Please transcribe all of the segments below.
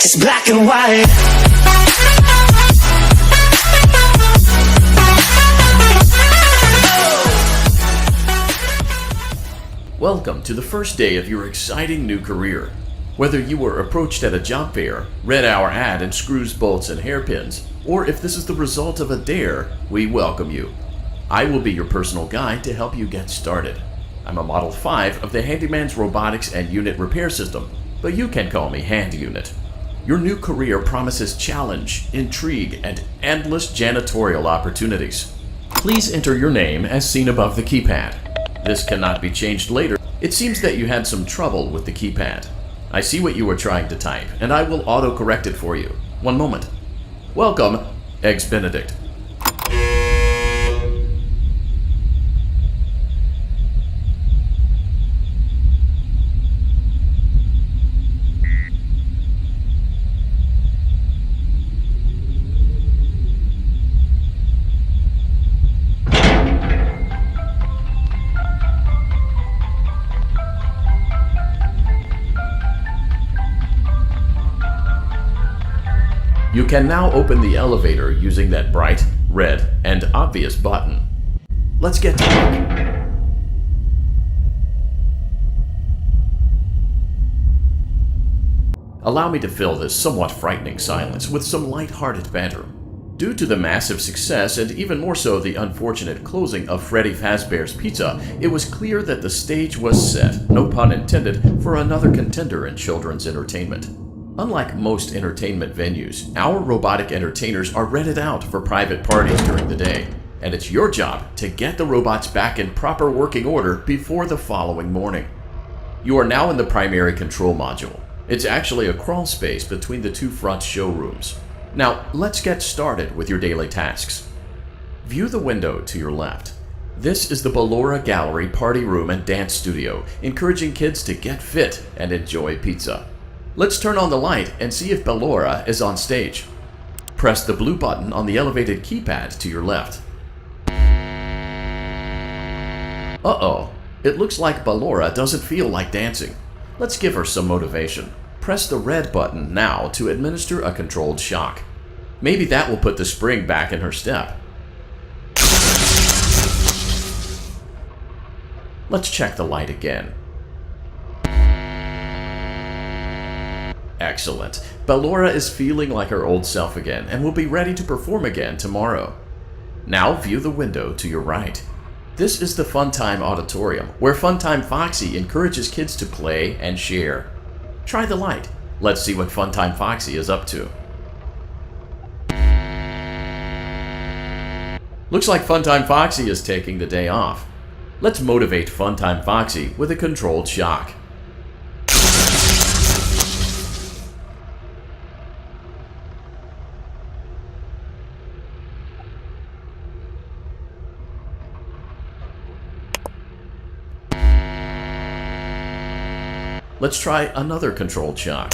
It's black and white. Welcome to the first day of your exciting new career. Whether you were approached at a job fair, read our ad in screws, bolts, and hairpins, or if this is the result of a dare, we welcome you. I will be your personal guide to help you get started. I'm a Model 5 of the Handyman's Robotics and Unit Repair System, but you can call me Hand Unit. Your new career promises challenge, intrigue, and endless janitorial opportunities. Please enter your name as seen above the keypad. This cannot be changed later. It seems that you had some trouble with the keypad. I see what you were trying to type, and I will auto-correct it for you. One moment. Welcome, Eggs Benedict. You can now open the elevator using that bright, red, and obvious button. Let's get to work. Allow me to fill this somewhat frightening silence with some light-hearted banter. Due to the massive success, and even more so the unfortunate closing of Freddy Fazbear's Pizza, it was clear that the stage was set, no pun intended, for another contender in children's entertainment. Unlike most entertainment venues, our robotic entertainers are rented out for private parties during the day, and it's your job to get the robots back in proper working order before the following morning. You are now in the primary control module. It's actually a crawl space between the two front showrooms. Now, let's get started with your daily tasks. View the window to your left. This is the Ballora Gallery Party Room and Dance Studio, encouraging kids to get fit and enjoy pizza. Let's turn on the light and see if Ballora is on stage. Press the blue button on the elevated keypad to your left. Uh-oh, it looks like Ballora doesn't feel like dancing. Let's give her some motivation. Press the red button now to administer a controlled shock. Maybe that will put the spring back in her step. Let's check the light again. Excellent. Ballora is feeling like her old self again and will be ready to perform again tomorrow. Now view the window to your right. This is the Funtime Auditorium, where Funtime Foxy encourages kids to play and share. Try the light. Let's see what Funtime Foxy is up to. Looks like Funtime Foxy is taking the day off. Let's motivate Funtime Foxy with a controlled shock. Let's try another controlled shock.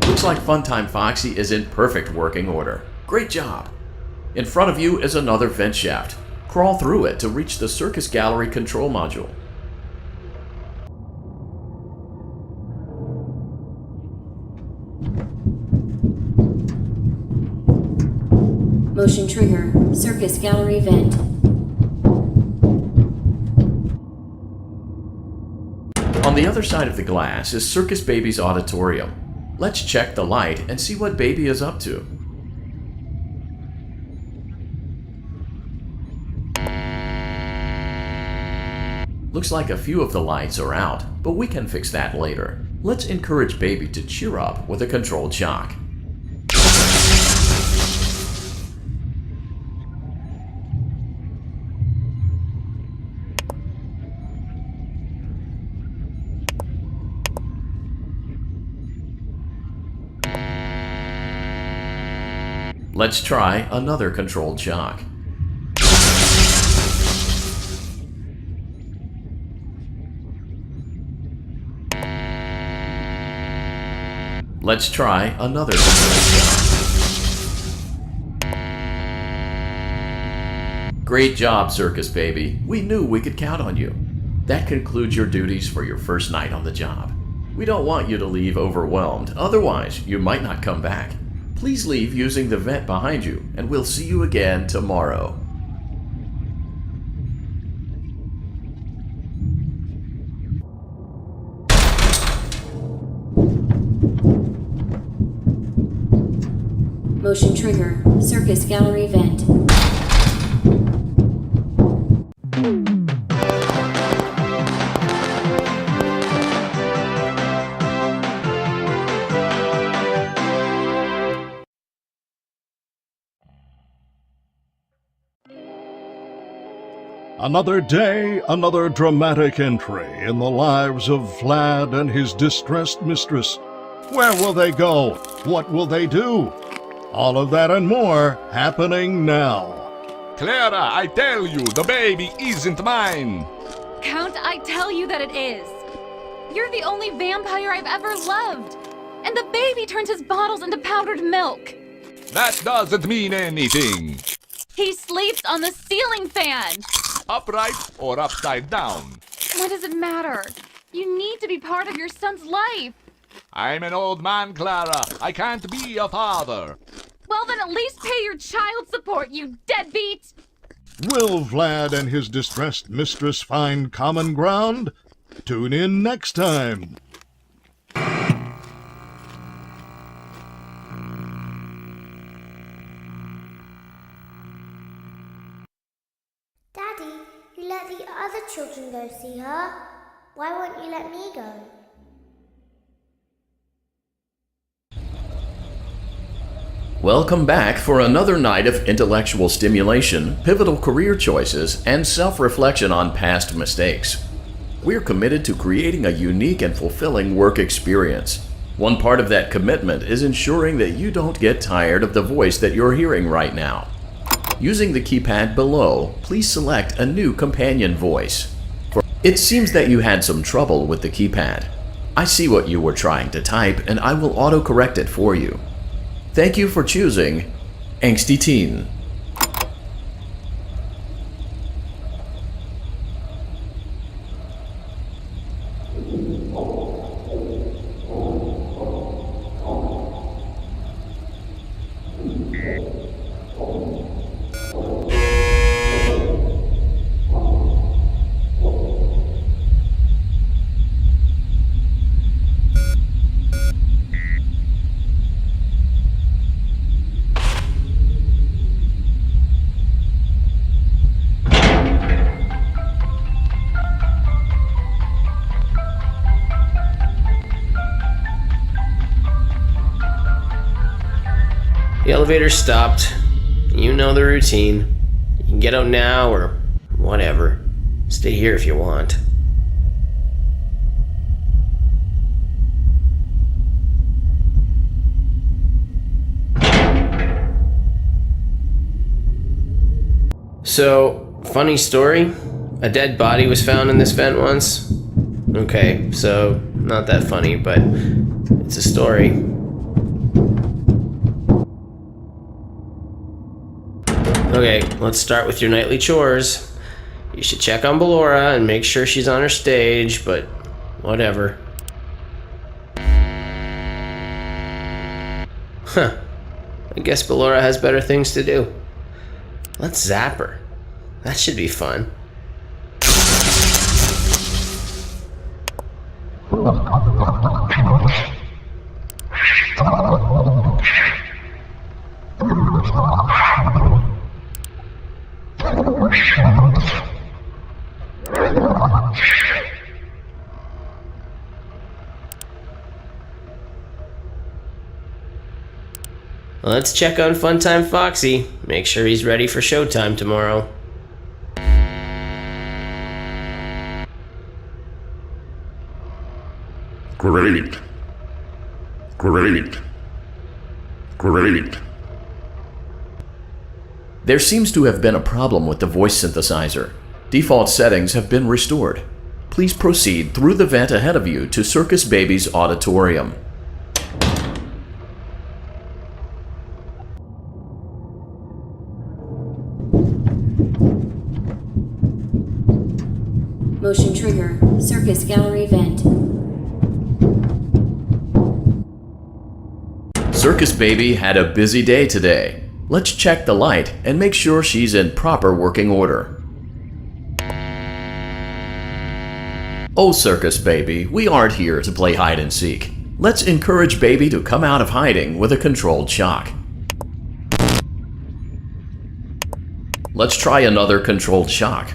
Looks like Funtime Foxy is in perfect working order. Great job! In front of you is another vent shaft. Crawl through it to reach the Circus Gallery control module. Motion trigger, Circus Gallery vent. On the other side of the glass is Circus Baby's auditorium. Let's check the light and see what Baby is up to. Looks like a few of the lights are out, but we can fix that later. Let's encourage Baby to cheer up with a controlled shock. Let's try another controlled shock. Let's try another controlled shock. Great job, Circus Baby. We knew we could count on you. That concludes your duties for your first night on the job. We don't want you to leave overwhelmed, otherwise you might not come back. Please leave using the vent behind you, and we'll see you again tomorrow. Motion trigger. Circus gallery vent. Another day, another dramatic entry in the lives of Vlad and his distressed mistress. Where will they go? What will they do? All of that and more happening now. Clara, I tell you, the baby isn't mine! Count, I tell you that it is. You're the only vampire I've ever loved. And the baby turns his bottles into powdered milk. That doesn't mean anything! He sleeps on the ceiling fan. Upright or upside down? What does it matter? You need to be part of your son's life. I'm an old man, Clara. I can't be a father. Well, then at least pay your child support, you deadbeat! Will Vlad and his distressed mistress find common ground? Tune in next time. Daddy, you let the other children go see her. Why won't you let me go? Welcome back for another night of intellectual stimulation, pivotal career choices, and self-reflection on past mistakes. We're committed to creating a unique and fulfilling work experience. One part of that commitment is ensuring that you don't get tired of the voice that you're hearing right now. Using the keypad below, please select a new companion voice. It seems that you had some trouble with the keypad. I see what you were trying to type, and I will auto-correct it for you. Thank you for choosing Angsty Teen. The elevator stopped. You know the routine. You can get out now or whatever. Stay here if you want. So, funny story. A dead body was found in this vent once. Okay, so not that funny, but it's a story. Okay, let's start with your nightly chores. You should check on Ballora and make sure she's on her stage, but whatever. Huh. I guess Ballora has better things to do. Let's zap her. That should be fun. Let's check on Funtime Foxy. Make sure he's ready for showtime tomorrow. Great. Great. Great. There seems to have been a problem with the voice synthesizer. Default settings have been restored. Please proceed through the vent ahead of you to Circus Baby's auditorium. Motion trigger. Circus gallery vent. Circus Baby had a busy day today. Let's check the light and make sure she's in proper working order. Oh, Circus Baby, we aren't here to play hide and seek. Let's encourage Baby to come out of hiding with a controlled shock. Let's try another controlled shock.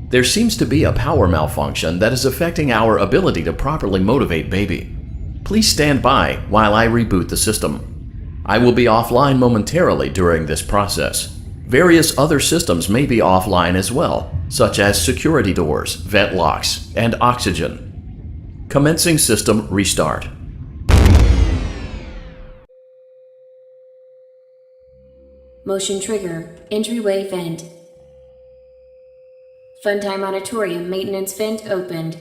There seems to be a power malfunction that is affecting our ability to properly motivate Baby. Please stand by while I reboot the system. I will be offline momentarily during this process. Various other systems may be offline as well, such as security doors, vent locks, and oxygen. Commencing system restart. Motion trigger. Entryway vent. Funtime Auditorium maintenance vent opened.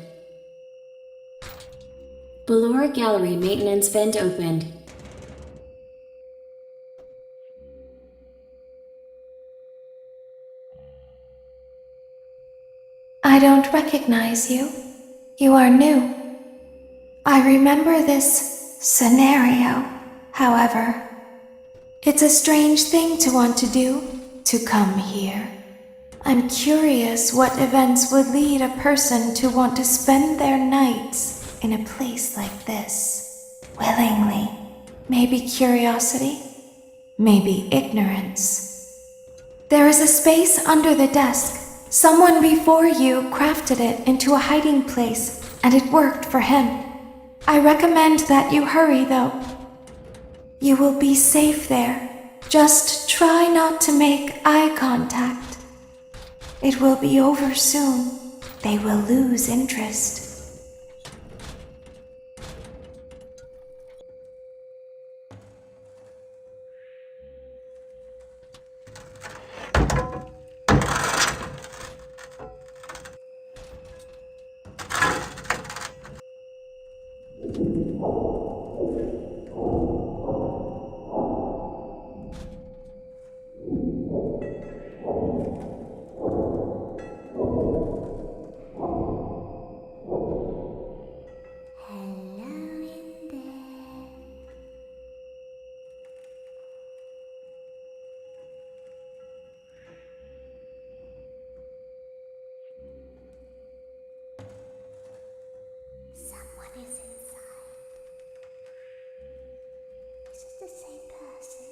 Ballora Gallery maintenance vent opened. I don't recognize you. You are new. I remember this scenario, however. It's a strange thing to want to do, to come here. I'm curious what events would lead a person to want to spend their nights in a place like this, willingly. Maybe curiosity, maybe ignorance. There is a space under the desk. Someone before you crafted it into a hiding place, and it worked for him. I recommend that you hurry, though. You will be safe there. Just try not to make eye contact. It will be over soon. They will lose interest. The same person.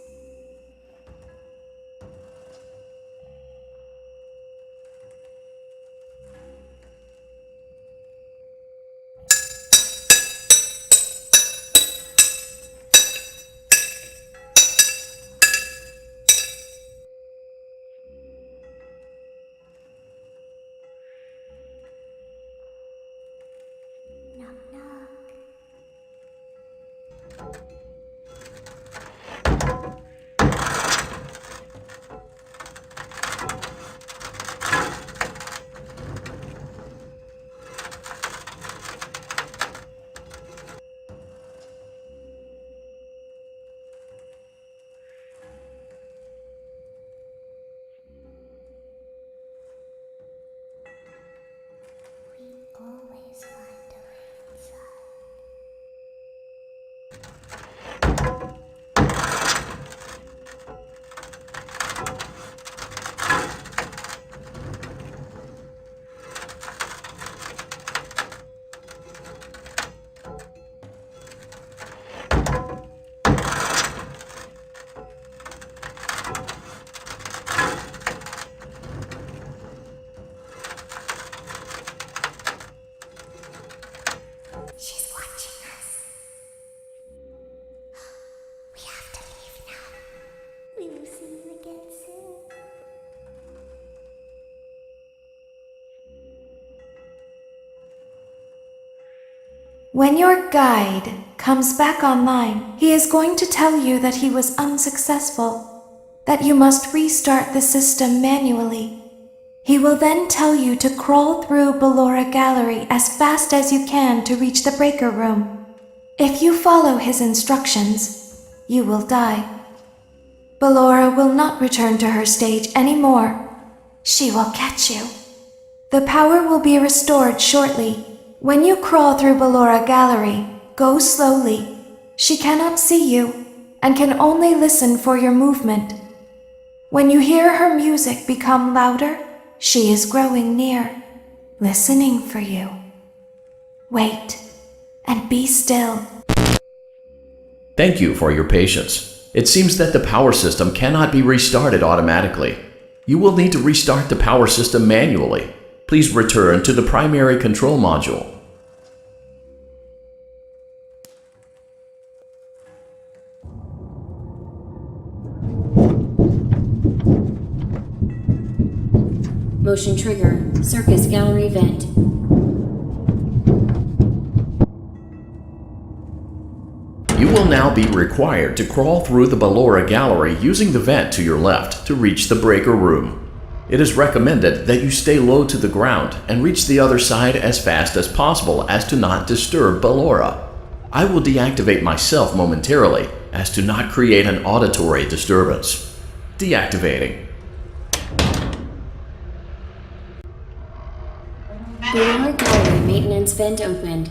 Knock, knock. Always find a way inside. She's watching us. We have to leave now. We will see you again soon. When your guide comes back online, he is going to tell you that he was unsuccessful, that you must restart the system manually. He will then tell you to crawl through Ballora Gallery as fast as you can to reach the breaker room. If you follow his instructions, you will die. Ballora will not return to her stage anymore. she will catch you. The power will be restored shortly. When you crawl through Ballora Gallery, go slowly. She cannot see you and can only listen for your movement. When you hear her music become louder, she is growing near, listening for you. Wait and be still. Thank you for your patience. It seems that the power system cannot be restarted automatically. You will need to restart the power system manually. Please return to the primary control module. Motion trigger, circus gallery vent. You will now be required to crawl through the Ballora Gallery using the vent to your left to reach the breaker room. It is recommended that you stay low to the ground and reach the other side as fast as possible as to not disturb Ballora. I will deactivate myself momentarily as to not create an auditory disturbance. Deactivating. Ballora gallery maintenance vent opened.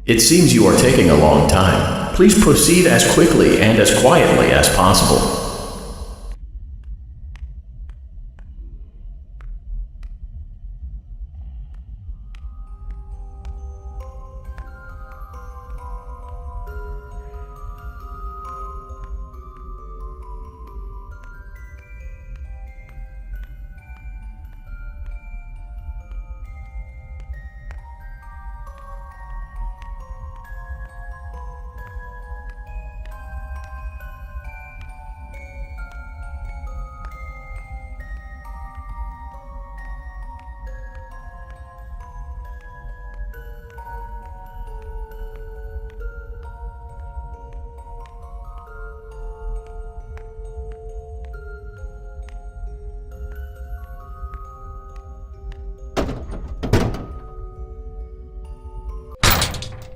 It seems you are taking a long time. Please proceed as quickly and as quietly as possible.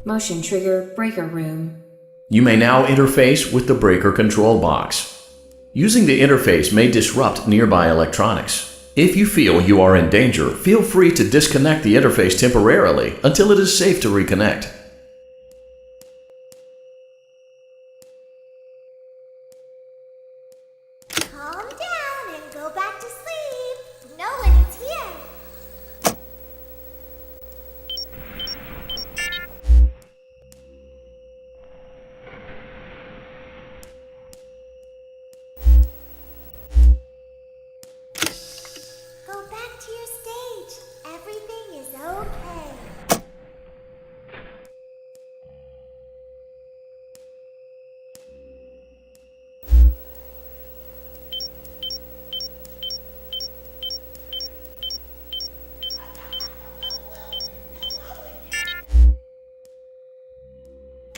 Motion trigger, breaker room. You may now interface with the breaker control box. Using the interface may disrupt nearby electronics. If you feel you are in danger, feel free to disconnect the interface temporarily until it is safe to reconnect. Calm down and go back to sleep. No one is here. Go back to your stage. Everything is okay.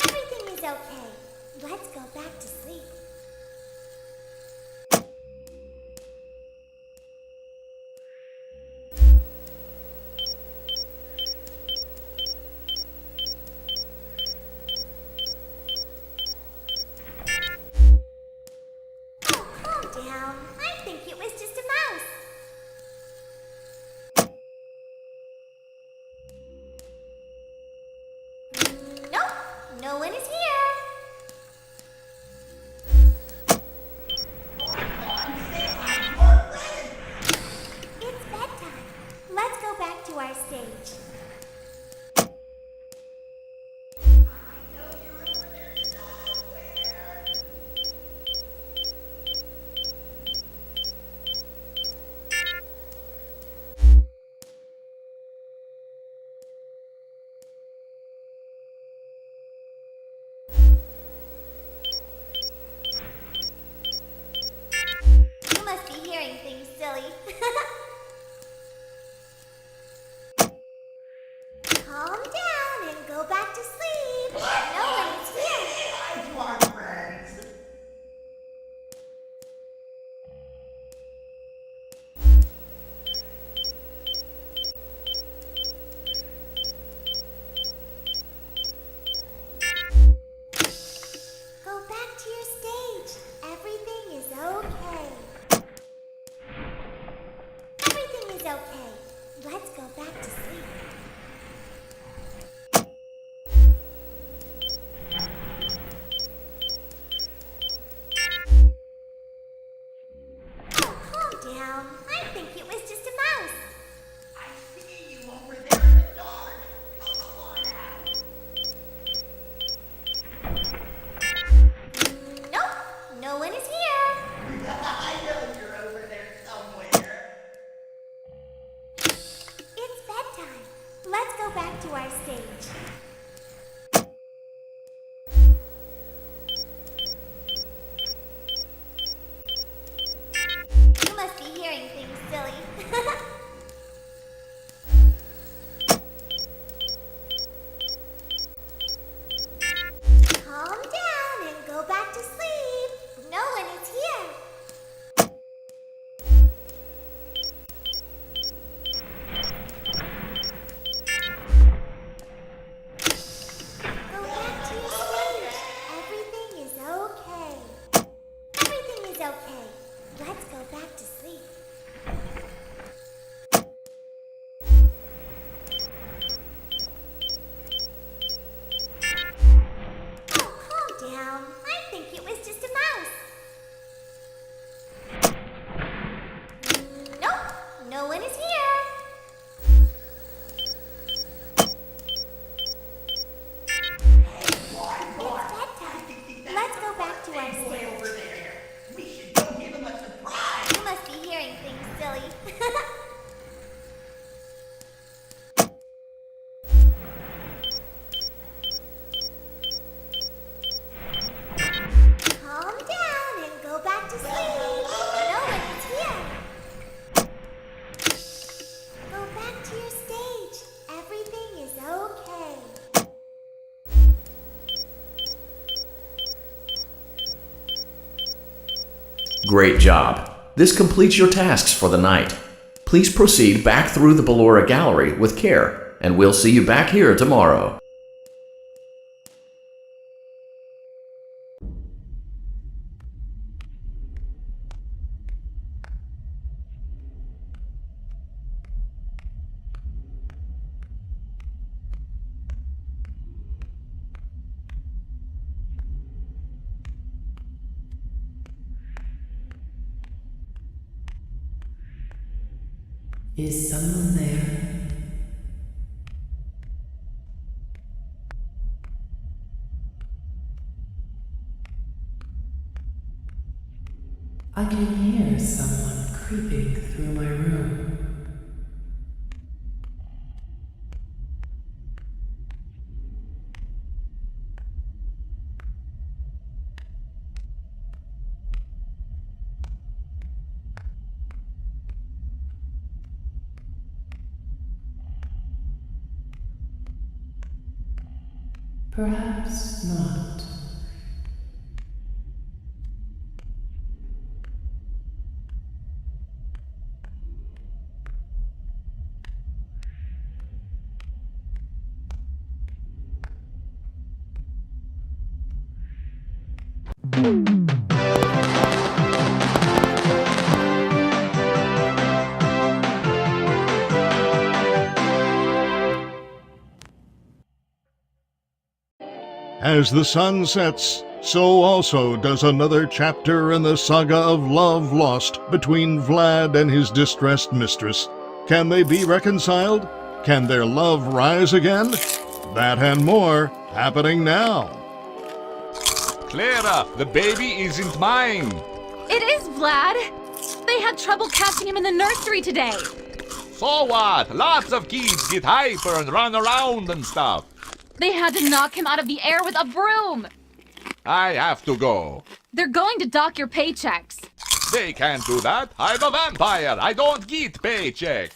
Everything is okay. Let's go back to sleep. Oh, calm down. I think it was just a mouse. Nope, no one is here. It's bedtime. Let's go back Calm down and go back to sleep. No one's here. You are friends. Go back to your stage. Everything is okay. Everything is okay. Let's go back to sleep. Oh, calm down. I think it was just a mouse. I see you over there in the dark. Come on out. Nope, no one is here. I know you're over there somewhere. It's bedtime. Let's go back to our stage. You must be hearing things, silly. Calm down and go back to sleep. No one is here. Go back to your stage. Everything is okay. Everything is okay. Let's go back to sleep. Oh, calm down. I think it was just a mouse. Nope, no one is here. It's bedtime. Let's go back to our Boy over stage. there. We should go give him a surprise. You must be hearing things, silly. Calm down and go back to sleep. No one is here. Go back to your stage. Everything is okay. Great job. This completes your tasks for the night. Please proceed back through the Ballora Gallery with care, and we'll see you back here tomorrow. Is someone there? I can hear someone creeping through my room. Perhaps not. As the sun sets, so also does another chapter in the saga of love lost between Vlad and his distressed mistress. Can they be reconciled? Can their love rise again? That and more happening now. Clara, the baby isn't mine. It is, Vlad. They had trouble catching him in the nursery today. So what? Lots of kids get hyper and run around and stuff. They had to knock him out of the air with a broom. I have to go. They're going to dock your paychecks. They can't do that. I'm a vampire. I don't get paycheck.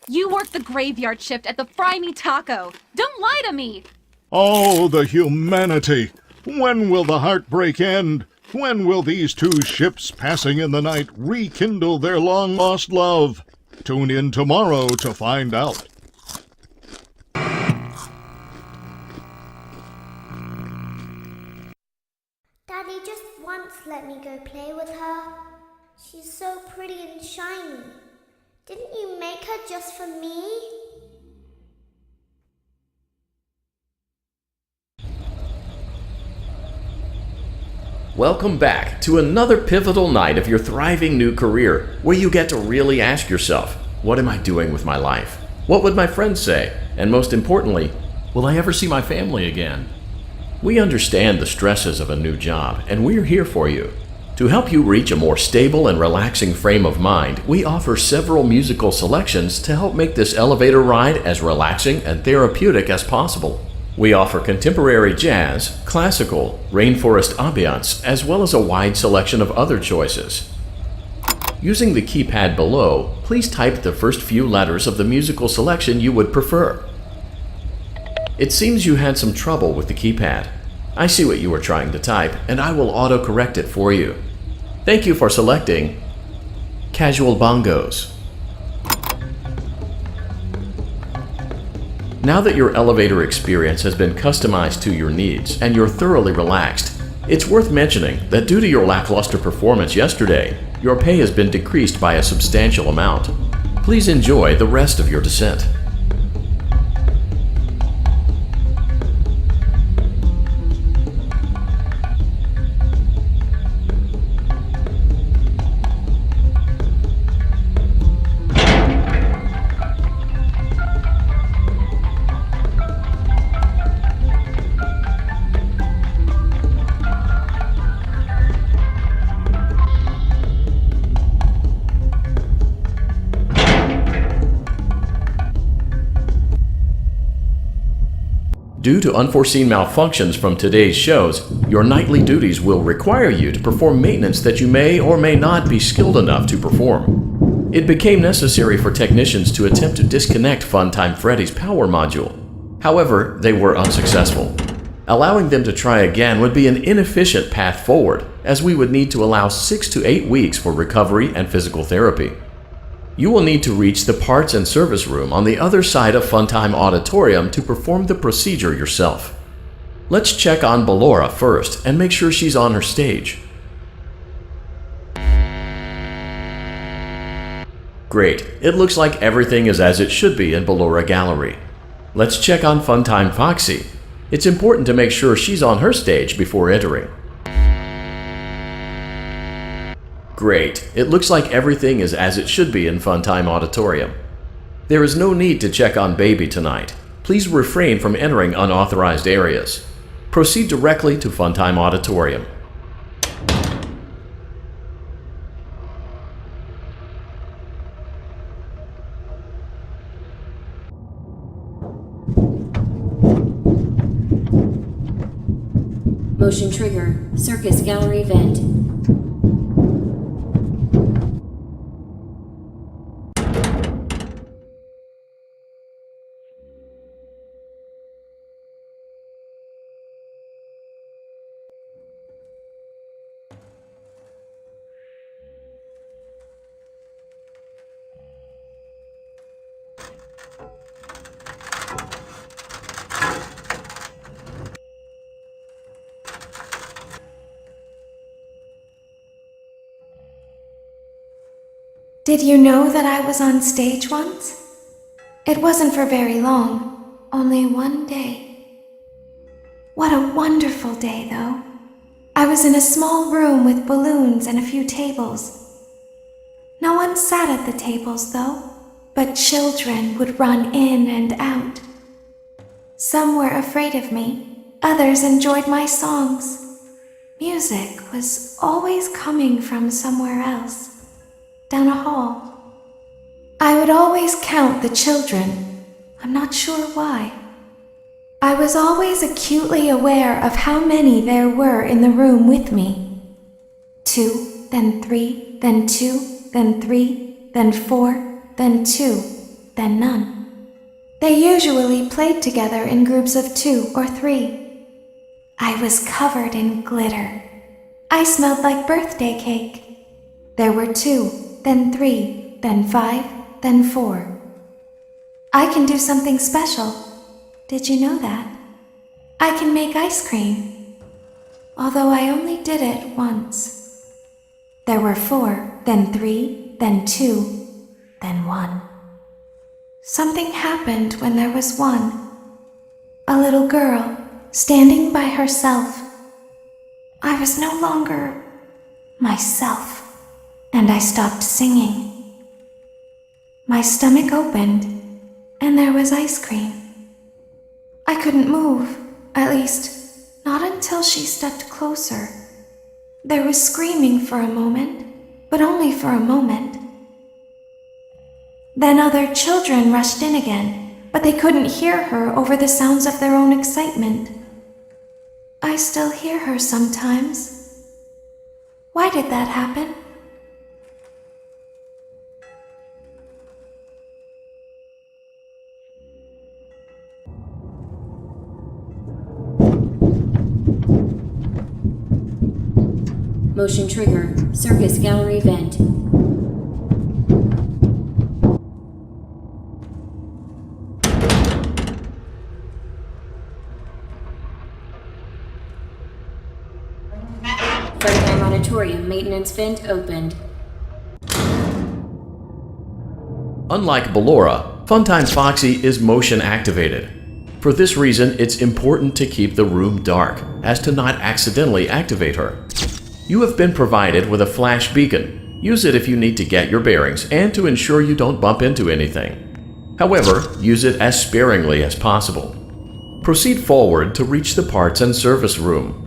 You work the graveyard shift at the Fry Me Taco. Don't lie to me. Oh, the humanity! When will the heartbreak end? When will these two ships passing in the night rekindle their long-lost love? Tune in tomorrow to find out. Daddy just once let me go play with her. She's so pretty and shiny. Didn't you make her just for me? Welcome back to another pivotal night of your thriving new career, where you get to really ask yourself, what am I doing with my life? What would my friends say? And most importantly, will I ever see my family again? We understand the stresses of a new job, and we're here for you. To help you reach a more stable and relaxing frame of mind, we offer several musical selections to help make this elevator ride as relaxing and therapeutic as possible. We offer contemporary jazz, classical, rainforest ambiance, as well as a wide selection of other choices. Using the keypad below, please type the first few letters of the musical selection you would prefer. It seems you had some trouble with the keypad. I see what you were trying to type, and I will auto-correct it for you. Thank you for selecting Casual Bongos. Now that your elevator experience has been customized to your needs and you're thoroughly relaxed, it's worth mentioning that due to your lackluster performance yesterday, your pay has been decreased by a substantial amount. Please enjoy the rest of your descent. Due to unforeseen malfunctions from today's shows, your nightly duties will require you to perform maintenance that you may or may not be skilled enough to perform. It became necessary for technicians to attempt to disconnect Funtime Freddy's power module. However, they were unsuccessful. Allowing them to try again would be an inefficient path forward, as we would need to allow 6 to 8 weeks for recovery and physical therapy. You will need to reach the parts and service room on the other side of Funtime Auditorium to perform the procedure yourself. Let's check on Ballora first and make sure she's on her stage. Great, it looks like everything is as it should be in Ballora Gallery. Let's check on Funtime Foxy. It's important to make sure she's on her stage before entering. Great, it looks like everything is as it should be in Funtime Auditorium. There is no need to check on Baby tonight. Please refrain from entering unauthorized areas. Proceed directly to Funtime Auditorium. Motion trigger. Circus gallery vent. Did you know that I was on stage once? It wasn't for very long, only one day. What a wonderful day, though. I was in a small room with balloons and a few tables. No one sat at the tables, though, but children would run in and out. Some were afraid of me, others enjoyed my songs. Music was always coming from somewhere else. Down a hall. I would always count the children. I'm not sure why. I was always acutely aware of how many there were in the room with me. 2, then 3, then 2, then 3, then 4, then 2, then none. They usually played together in groups of 2 or 3. I was covered in glitter. I smelled like birthday cake. There were 2, then 3, then 5, then 4. I can do something special. Did you know that? I can make ice cream. Although I only did it once. There were 4, then 3, then 2, then 1. Something happened when there was 1. A little girl standing by herself. I was no longer myself, and I stopped singing. My stomach opened, and there was ice cream. I couldn't move, at least, not until she stepped closer. There was screaming for a moment, but only for a moment. Then other children rushed in again, but they couldn't hear her over the sounds of their own excitement. I still hear her sometimes. Why did that happen? Motion trigger. Circus gallery vent. Freddy Auditorium maintenance vent opened. Unlike Ballora, Funtime Foxy is motion activated. For this reason, it's important to keep the room dark, as to not accidentally activate her. You have been provided with a flash beacon. Use it if you need to get your bearings and to ensure you don't bump into anything. However, use it as sparingly as possible. Proceed forward to reach the parts and service room.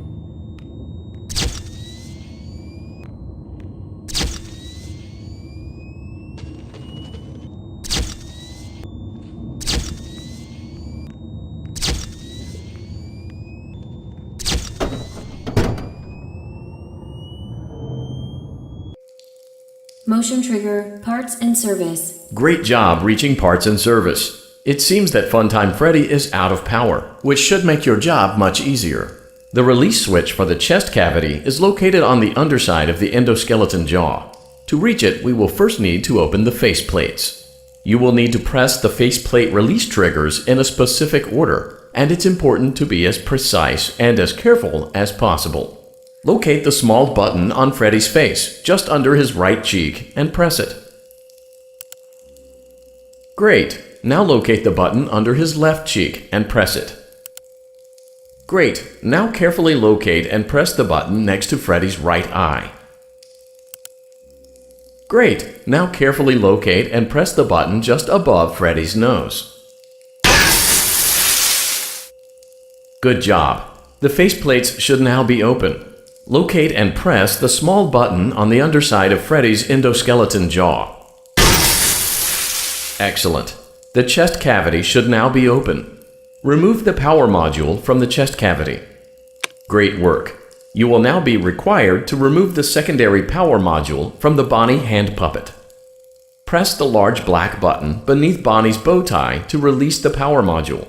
Motion trigger. Parts and service. Great job reaching parts and service. It seems that Funtime Freddy is out of power, which should make your job much easier. The release switch for the chest cavity is located on the underside of the endoskeleton jaw. To reach it, we will first need to open the face plates. You will need to press the faceplate release triggers in a specific order, and it's important to be as precise and as careful as possible. Locate the small button on Freddy's face, just under his right cheek, and press it. Great! Now locate the button under his left cheek and press it. Great! Now carefully locate and press the button next to Freddy's right eye. Great! Now carefully locate and press the button just above Freddy's nose. Good job! The faceplates should now be open. Locate and press the small button on the underside of Freddy's endoskeleton jaw. Excellent. The chest cavity should now be open. Remove the power module from the chest cavity. Great work. You will now be required to remove the secondary power module from the Bonnie hand puppet. Press the large black button beneath Bonnie's bow tie to release the power module.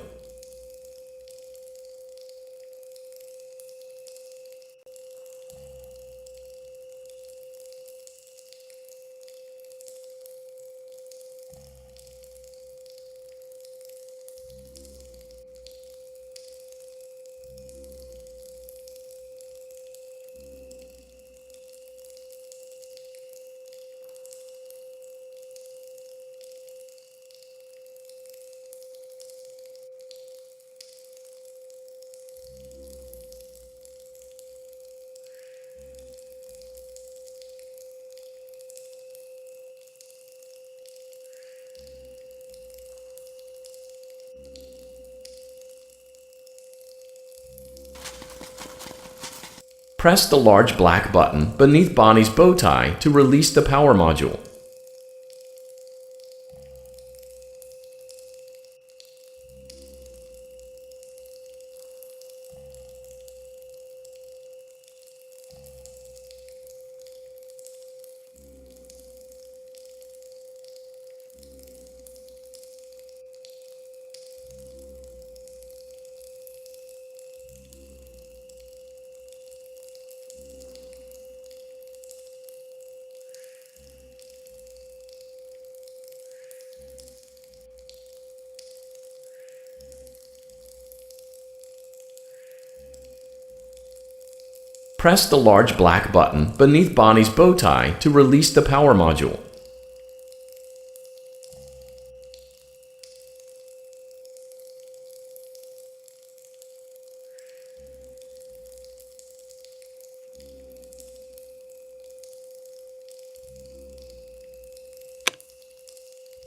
Press the large black button beneath Bonnie's bow tie to release the power module. press the large black button beneath Bonnie's bow tie to release the power module.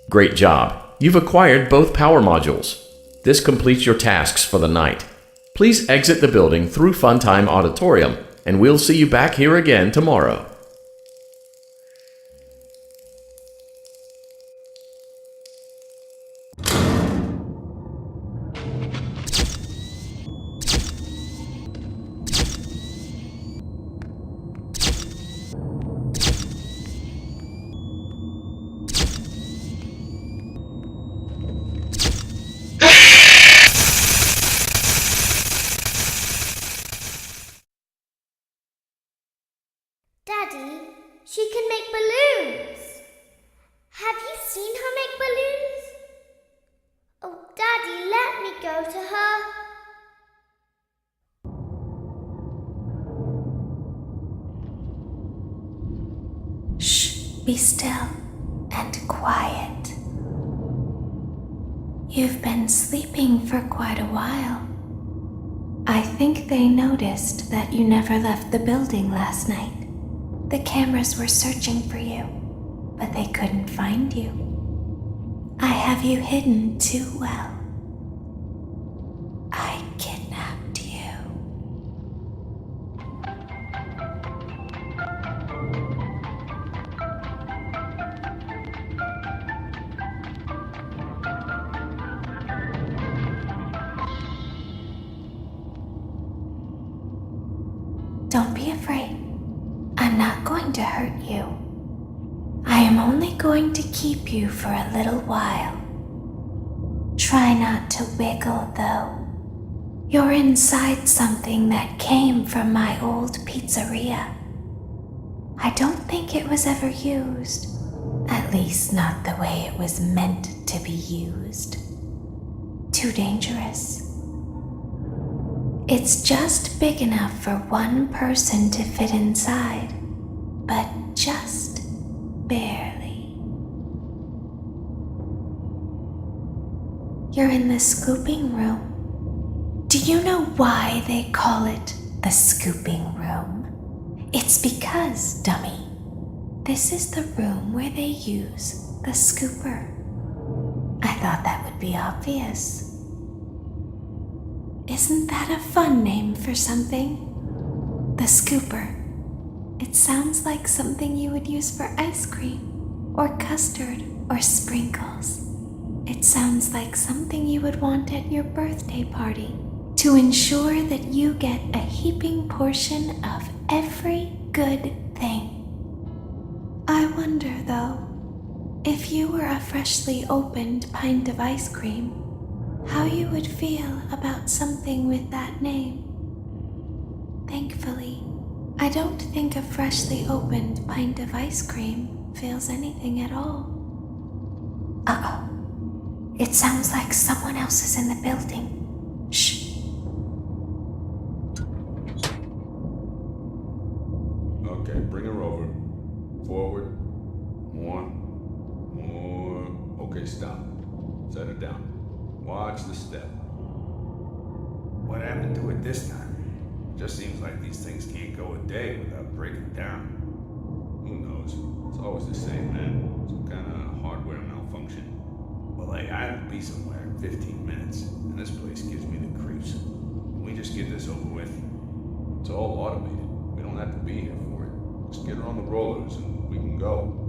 Great job! You've acquired both power modules. This completes your tasks for the night. Please exit the building through Funtime Auditorium, and we'll see you back here again tomorrow. Daddy, she can make balloons. Have you seen her make balloons? Oh, Daddy, let me go to her. Shh, be still and quiet. You've been sleeping for quite a while. I think they noticed that you never left the building last night. The cameras were searching for you, but they couldn't find you. I have you hidden too well. I kidnapped you. Don't be afraid. I'm not going to hurt you. I am only going to keep you for a little while. Try not to wiggle, though. You're inside something that came from my old pizzeria. I don't think it was ever used. At least not the way it was meant to be used. Too dangerous. It's just big enough for one person to fit inside, but just barely. You're in the scooping room. Do you know why they call it the scooping room? It's because, dummy, this is the room where they use the scooper. I thought that would be obvious. Isn't that a fun name for something? The scooper. It sounds like something you would use for ice cream, or custard, or sprinkles. It sounds like something you would want at your birthday party to ensure that you get a heaping portion of every good thing. I wonder, though, if you were a freshly opened pint of ice cream, how you would feel about something with that name. Thankfully, I don't think a freshly opened pint of ice cream feels anything at all. Uh-oh. It sounds like someone else is in the building. Shh. Okay, bring her over. Forward. More. Okay, stop. Set her down. Watch the step. What happened to it this time? Just seems like these things can't go a day without breaking down. Who knows? It's always the same, man. Some kind of hardware malfunction. Well, hey, I have to be somewhere in 15 minutes, and this place gives me the creeps. Can we just get this over with? It's all automated. We don't have to be here for it. Just get her on the rollers and we can go.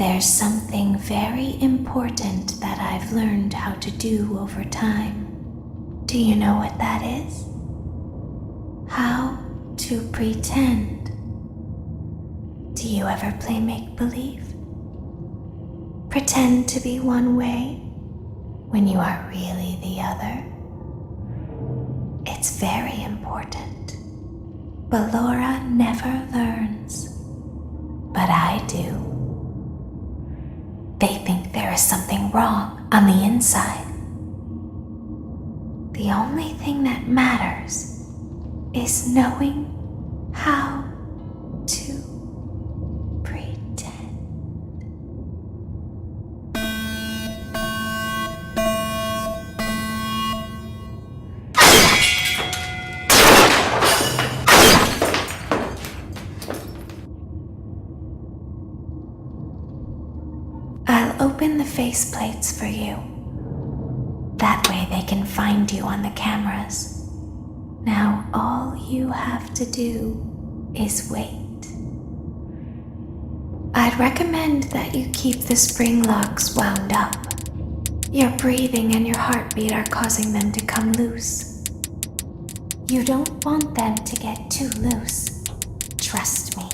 There's something very important that I've learned how to do over time. Do you know what that is? How to pretend. Do you ever play make-believe? Pretend to be one way when you are really the other. It's very important. But Laura never learns. But I do. They think there is something wrong on the inside. The only thing that matters is knowing how to pretend. I'll open the faceplates for you. That way they can find you on the cameras. Now all you have to do is wait. I'd recommend that you keep the spring locks wound up. Your breathing and your heartbeat are causing them to come loose. You don't want them to get too loose. Trust me.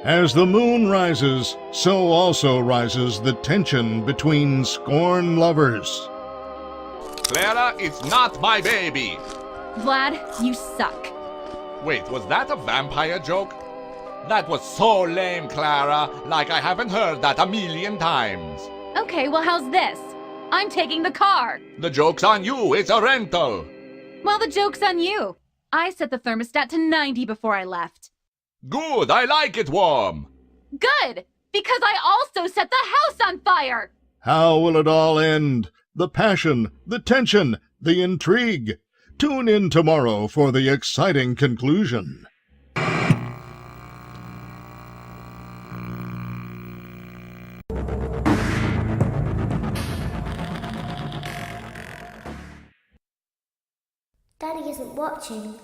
As the moon rises, so also rises the tension between scorn lovers. Clara, it's not my baby. Vlad, you suck. Wait, was that a vampire joke? That was so lame, Clara. Like I haven't heard that a million times. Okay, well, how's this? I'm taking the car. The joke's on you. It's a rental. Well, the joke's on you. I set the thermostat to 90 before I left. Good, I like it warm. Good! Because I also set the house on fire! How will it all end? The passion, the tension, the intrigue. Tune in tomorrow for the exciting conclusion. Daddy isn't watching.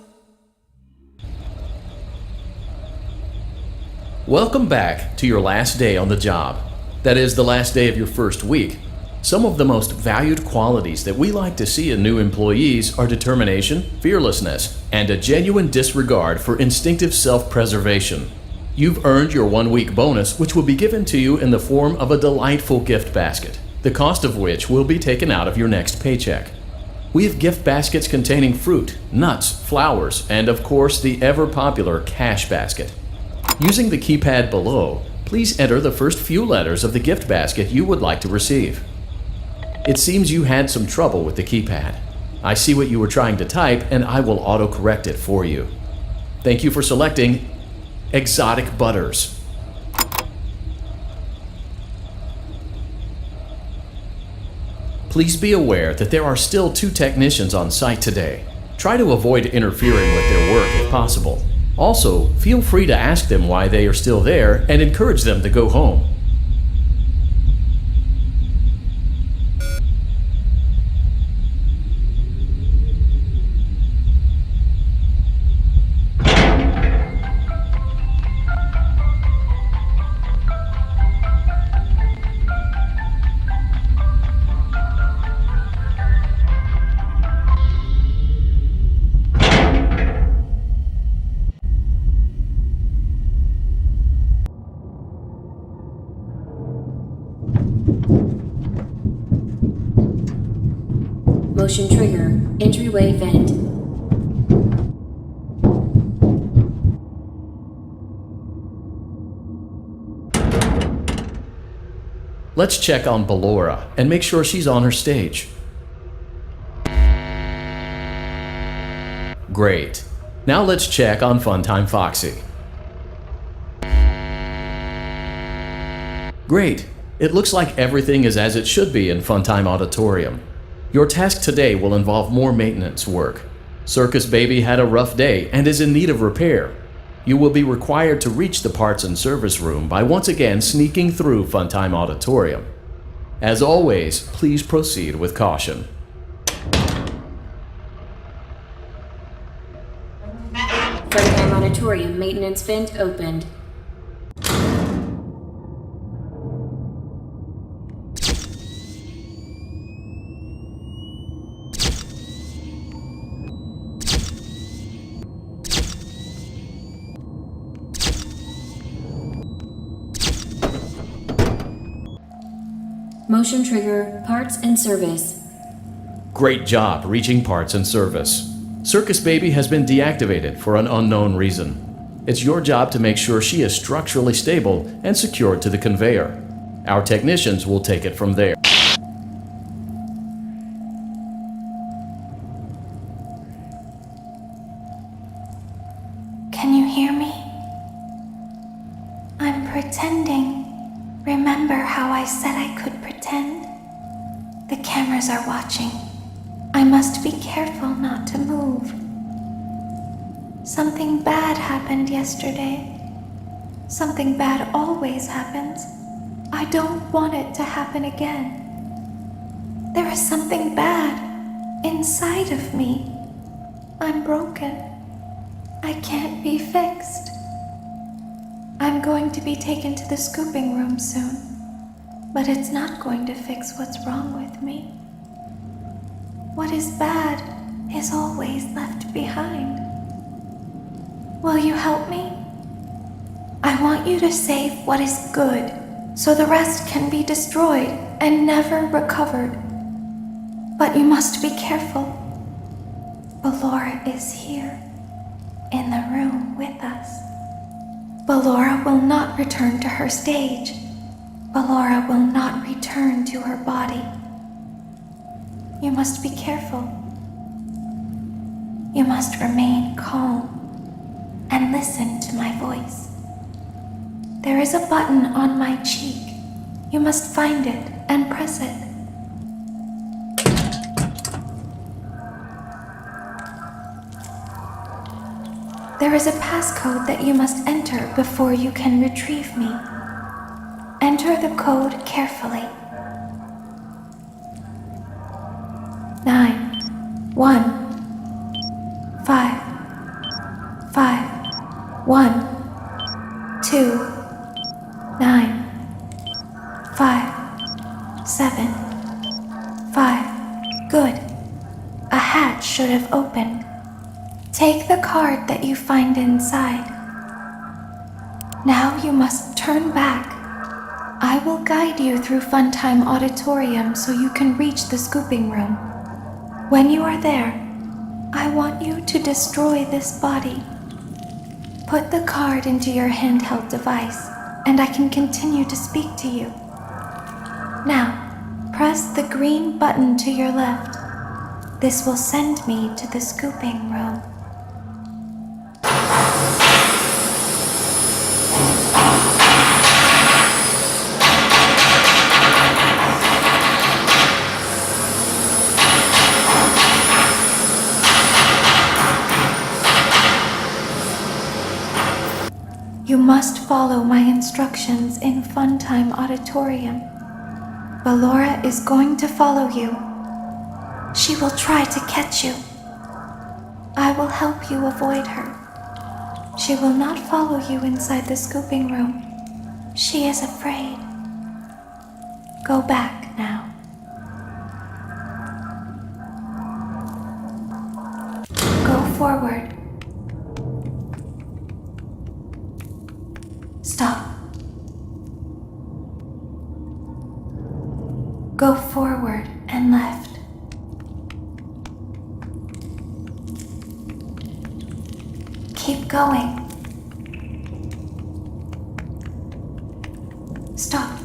Welcome back to your last day on the job. That is, the last day of your first week. Some of the most valued qualities that we like to see in new employees are determination, fearlessness, and a genuine disregard for instinctive self-preservation. You've earned your 1-week bonus, which will be given to you in the form of a delightful gift basket, the cost of which will be taken out of your next paycheck. We have gift baskets containing fruit, nuts, flowers, and of course the ever-popular cash basket. Using the keypad below, please enter the first few letters of the gift basket you would like to receive. It seems you had some trouble with the keypad. I see what you were trying to type, and I will auto-correct it for you. Thank you for selecting Exotic Butters. Please be aware that there are still 2 technicians on site today. Try to avoid interfering with their work if possible. Also, feel free to ask them why they are still there and encourage them to go home. Motion trigger. Entryway vent. Let's check on Ballora and make sure she's on her stage. Great. Now let's check on Funtime Foxy. Great. It looks like everything is as it should be in Funtime Auditorium. Your task today will involve more maintenance work. Circus Baby had a rough day and is in need of repair. You will be required to reach the parts and service room by once again sneaking through Funtime Auditorium. As always, please proceed with caution. Funtime Auditorium maintenance vent opened. Motion trigger, parts and service. Great job reaching parts and service. Circus Baby has been deactivated for an unknown reason. It's your job to make sure she is structurally stable and secured to the conveyor. Our technicians will take it from there. Can you hear me? I'm pretending. Remember how I said I could pretend? The cameras are watching. I must be careful not to move. Something bad happened yesterday. Something bad always happens. I don't want it to happen again. There is something bad inside of me. I'm broken. I can't be fixed. I'm going to be taken to the scooping room soon, but it's not going to fix what's wrong with me. What is bad is always left behind. Will you help me? I want you to save what is good, so the rest can be destroyed and never recovered. But you must be careful. Ballora is here, in the room with us. Ballora will not return to her stage. Ballora will not return to her body. You must be careful. You must remain calm and listen to my voice. There is a button on my cheek. You must find it and press it. There is a passcode that you must enter before you can retrieve me. Enter the code carefully. 9, 1, 5, 5, 1, 2, 9, 5, 7, 5. Good. A hatch should have opened. Take the card that you find inside. Now you must turn back. I will guide you through Funtime Auditorium so you can reach the scooping room. When you are there, I want you to destroy this body. Put the card into your handheld device, and I can continue to speak to you. Now, press the green button to your left. This will send me to the scooping room. You must follow my instructions in Funtime Auditorium. Ballora is going to follow you. She will try to catch you. I will help you avoid her. She will not follow you inside the scooping room. She is afraid. Go back now. Go forward. Stop. Go forward and left. Keep going. Stop.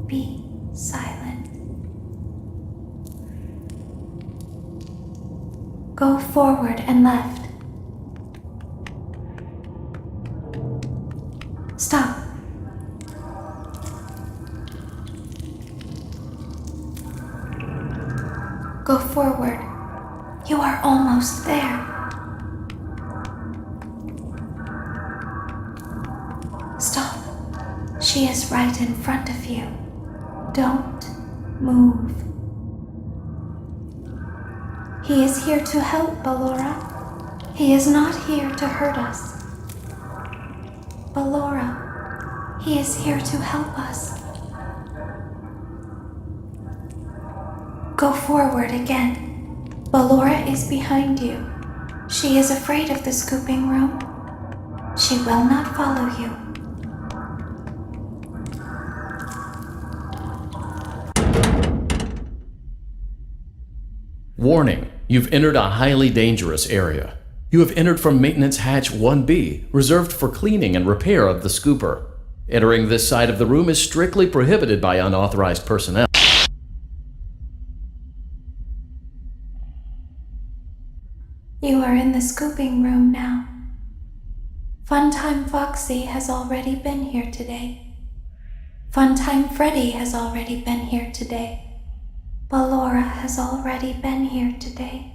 Be silent. Go forward and left. Stop. Go forward. You are almost there. Stop. She is right in front of you. Don't move. He is here to help, Ballora. He is not here to hurt us. Ballora, he is here to help us. Go forward again. Ballora is behind you. She is afraid of the scooping room. She will not follow you. Warning, you've entered a highly dangerous area. You have entered from Maintenance Hatch 1B, reserved for cleaning and repair of the scooper. Entering this side of the room is strictly prohibited by unauthorized personnel. You are in the scooping room now. Funtime Foxy has already been here today. Funtime Freddy has already been here today. Ballora has already been here today.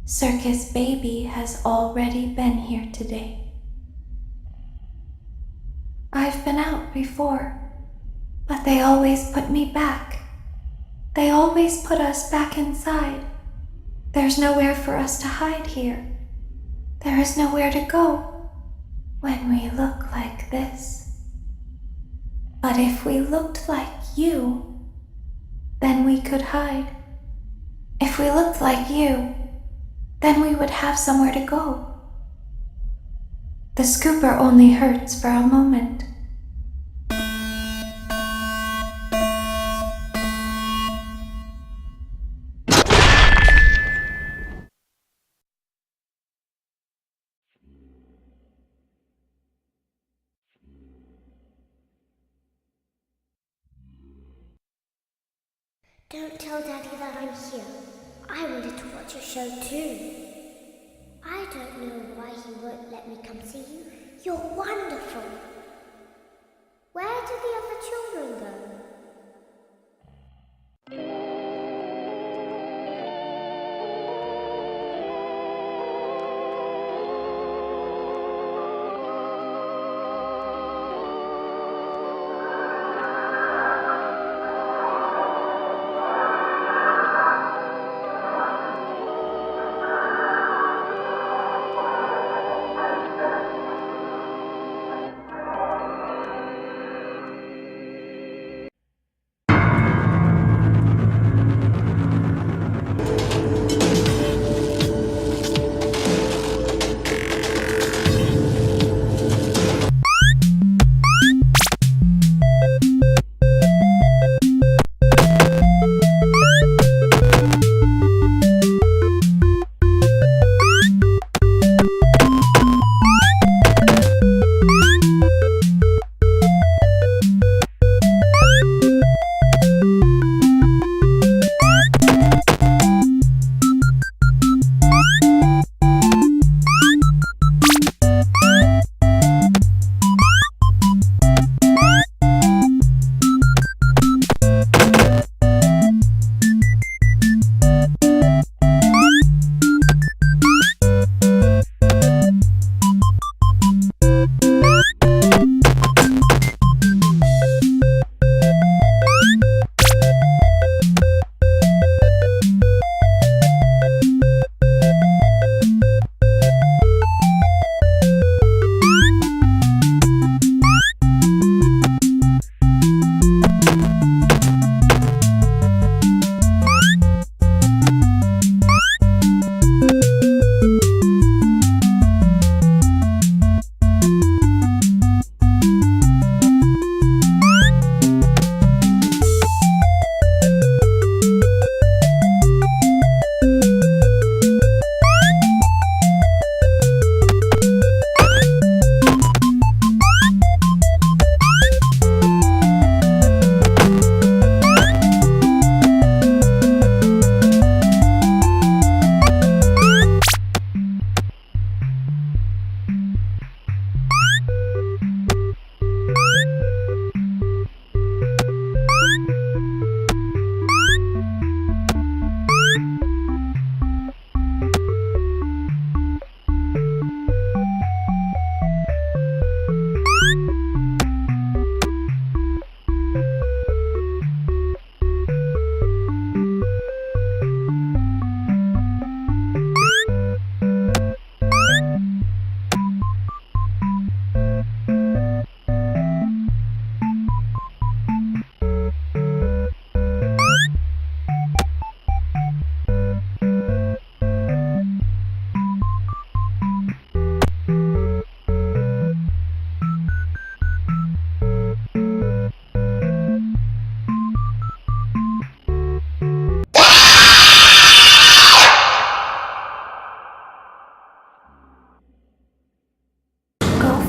Circus Baby has already been here today. I've been out before, but they always put me back. They always put us back inside. There's nowhere for us to hide here. There is nowhere to go when we look like this. But if we looked like you, then we could hide. If we looked like you, then we would have somewhere to go. The scooper only hurts for a moment. Don't tell Daddy that I'm here. I wanted to watch your show too. I don't know why he won't let me come see you. You're wonderful. Where did the other children go?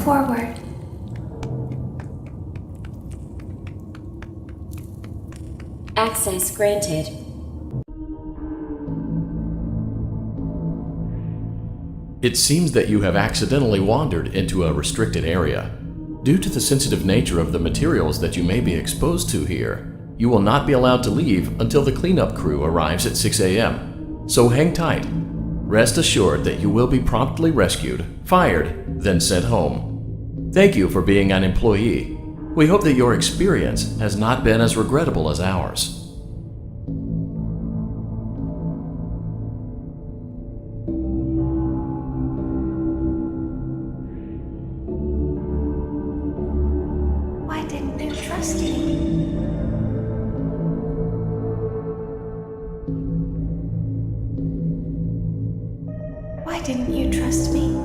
Forward. Access granted. It seems that you have accidentally wandered into a restricted area. Due to the sensitive nature of the materials that you may be exposed to here, you will not be allowed to leave until the cleanup crew arrives at 6 a.m. So hang tight. Rest assured that you will be promptly rescued, fired, then sent home. Thank you for being an employee. We hope that your experience has not been as regrettable as ours. Why didn't you trust me? Why didn't you trust me?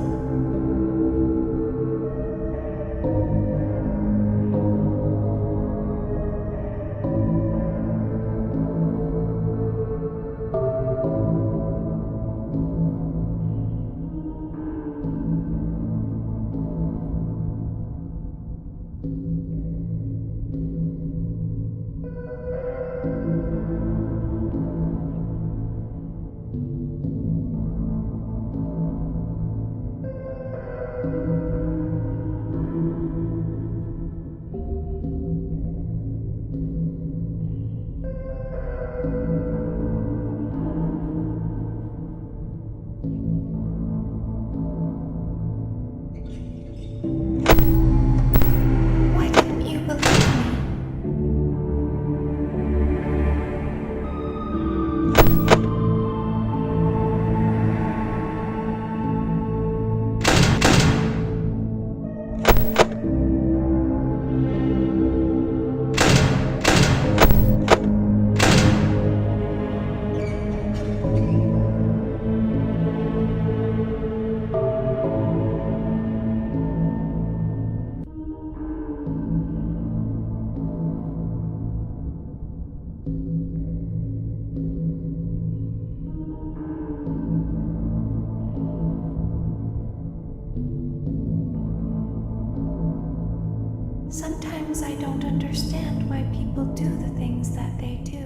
Sometimes I don't understand why people do the things that they do.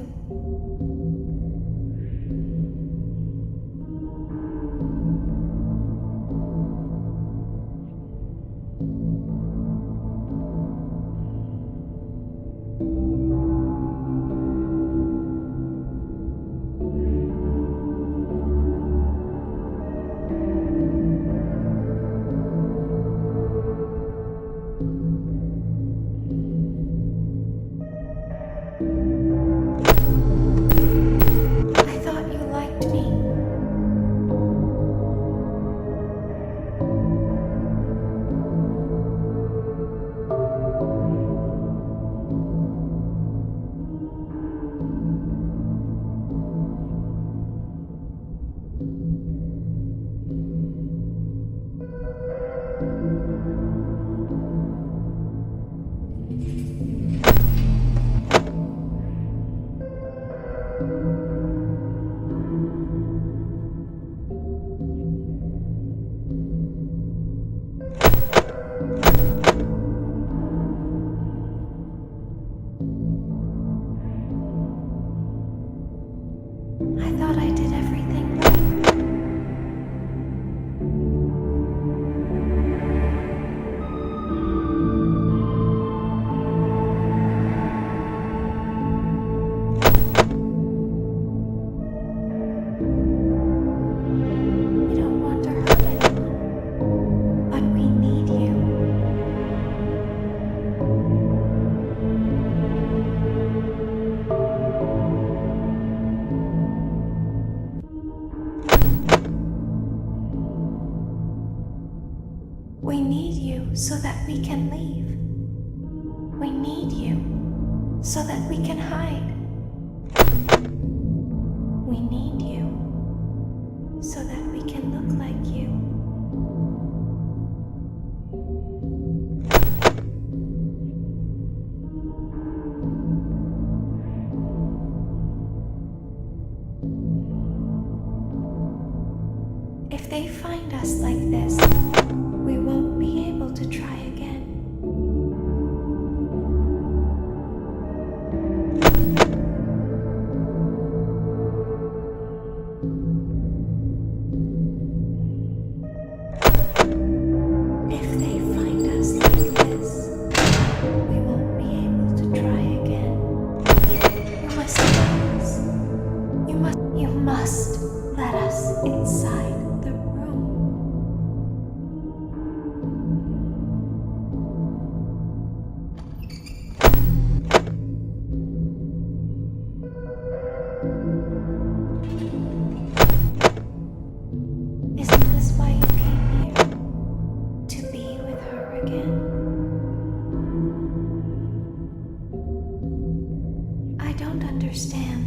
I thought you liked me. I thought I did everything right. We don't want to hurt anyone, but we need you. We need you so that we can leave. We need you so that we can hide. We need you so that we can look like you. If they find us like this, we won't be able to try again. If they find us like this, we won't be able to try again. You must let us. You must let us inside the room. Isn't this why you came here? To be with her again? I don't understand.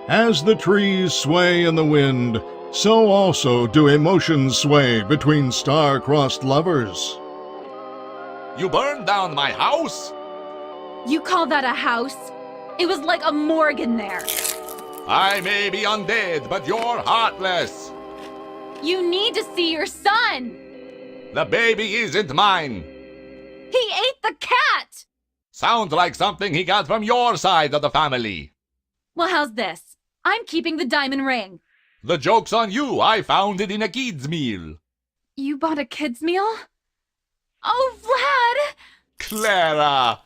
As the trees sway in the wind, so also do emotions sway between star-crossed lovers. You burned down my house? You call that a house? It was like a morgue in there. I may be undead, but you're heartless. You need to see your son. The baby isn't mine. He ate the cat! Sounds like something he got from your side of the family. Well, how's this? I'm keeping the diamond ring. The joke's on you. I found it in a kid's meal. You bought a kid's meal? Oh, Vlad! Clara!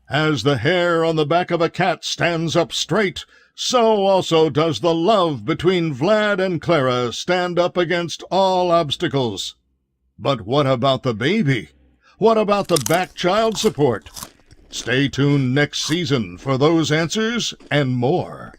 As the hair on the back of a cat stands up straight, so also does the love between Vlad and Clara stand up against all obstacles. But what about the baby? What about the back child support? Stay tuned next season for those answers and more.